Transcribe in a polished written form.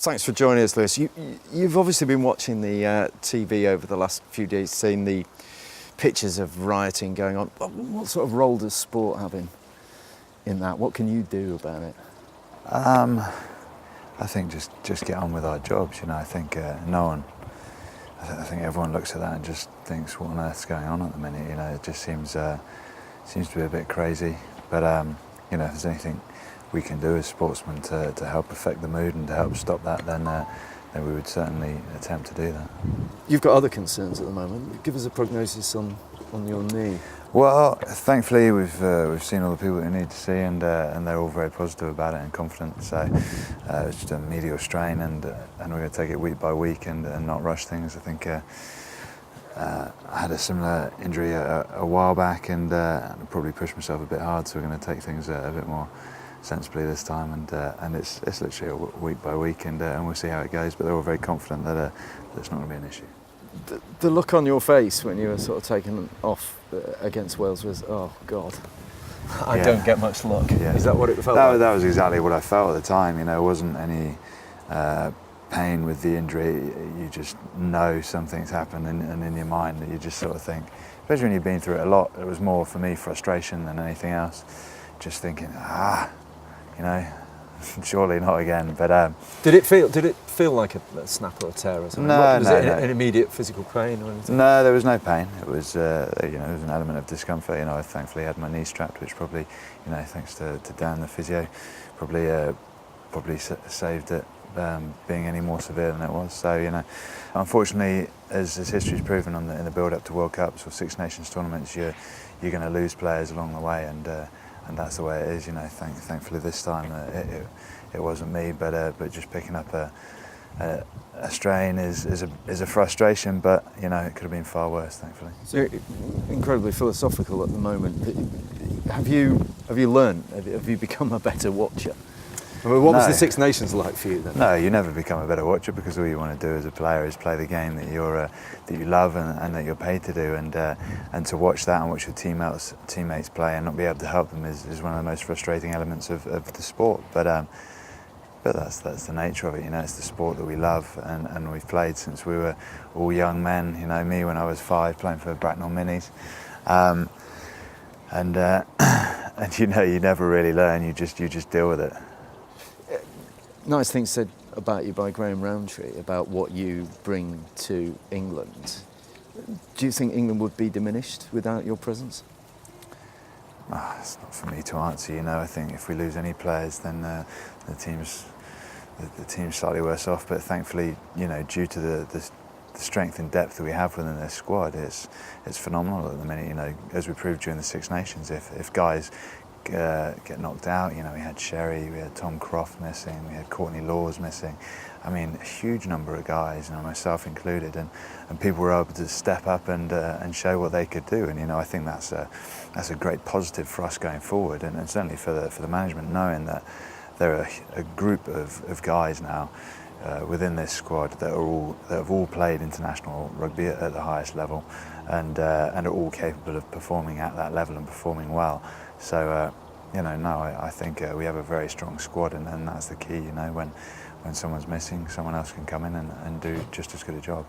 Thanks for joining us, Lewis. You've obviously been watching the TV over the last few days, seen the pictures of rioting going on. What sort of role does sport have in that? What can you do about it? I think just get on with our jobs. You know, I think I think everyone looks at that and just thinks, what on earth's going on at the minute? You know, it just seems to be a bit crazy. But you know, if there's anything we can do as sportsmen to help affect the mood and to help stop that, then we would certainly attempt to do that. You've got other concerns at the moment. Give us a prognosis on your knee. Well, thankfully we've seen all the people that we need to see, and they're all very positive about it and confident. So it's just a medial strain, and we're going to take it week by week and not rush things. I think I had a similar injury a while back, and probably pushed myself a bit hard. So we're going to take things a bit more sensibly this time, and it's literally a week by week, and we'll see how it goes. But they're all very confident that it's not going to be an issue. The look on your face when you were sort of taken off against Wales was, oh God, I don't get much luck. Yeah. Is that what it felt like? That was exactly what I felt at the time. You know, it wasn't any pain with the injury. You just know something's happened, and in your mind that you just sort of think, especially when you've been through it a lot, it was more for me frustration than anything else. Just thinking, you know, surely not again. But did it feel like a snap or a tear or something? Was it an immediate physical pain or anything? No, there was no pain. It was, you know, there was an element of discomfort. You know, I thankfully had my knee strapped, which probably, you know, thanks to Dan, the physio, probably saved it being any more severe than it was. So, you know, unfortunately, as history's proven in the build-up to World Cups or Six Nations tournaments, you're going to lose players along the way, and that's the way it is. You know, thankfully this time it wasn't me, but just picking up a strain is a frustration, but you know, it could have been far worse, thankfully. So you're incredibly philosophical at the moment. Have you learned? Have you become a better watcher? I mean, what was the Six Nations like for you then? No, you never become a better watcher, because all you want to do as a player is play the game that you love and that you're paid to do, and to watch that and watch your teammates play and not be able to help them is one of the most frustrating elements of the sport. But that's the nature of it. You know, it's the sport that we love, and we've played since we were all young men. You know, me when I was 5 playing for Bracknell Minis, and you know, you never really learn. You just deal with it. Nice things said about you by Graham Rowntree about what you bring to England. Do you think England would be diminished without your presence? It's not for me to answer. You know, I think if we lose any players, then the team's slightly worse off. But thankfully, you know, due to the strength and depth that we have within this squad, it's phenomenal at the minute. You know, as we proved during the Six Nations, if guys get knocked out, you know, we had Sherry, we had Tom Croft missing, we had Courtney Laws missing. I mean, a huge number of guys, you know, myself included, and people were able to step up and show what they could do. And you know, I think that's a great positive for us going forward, and certainly for the management, knowing that there are a group of guys now within this squad that have all played international rugby at the highest level, and are all capable of performing at that level and performing well. So, you know, no, I think we have a very strong squad, and that's the key. You know, when someone's missing, someone else can come in and do just as good a job.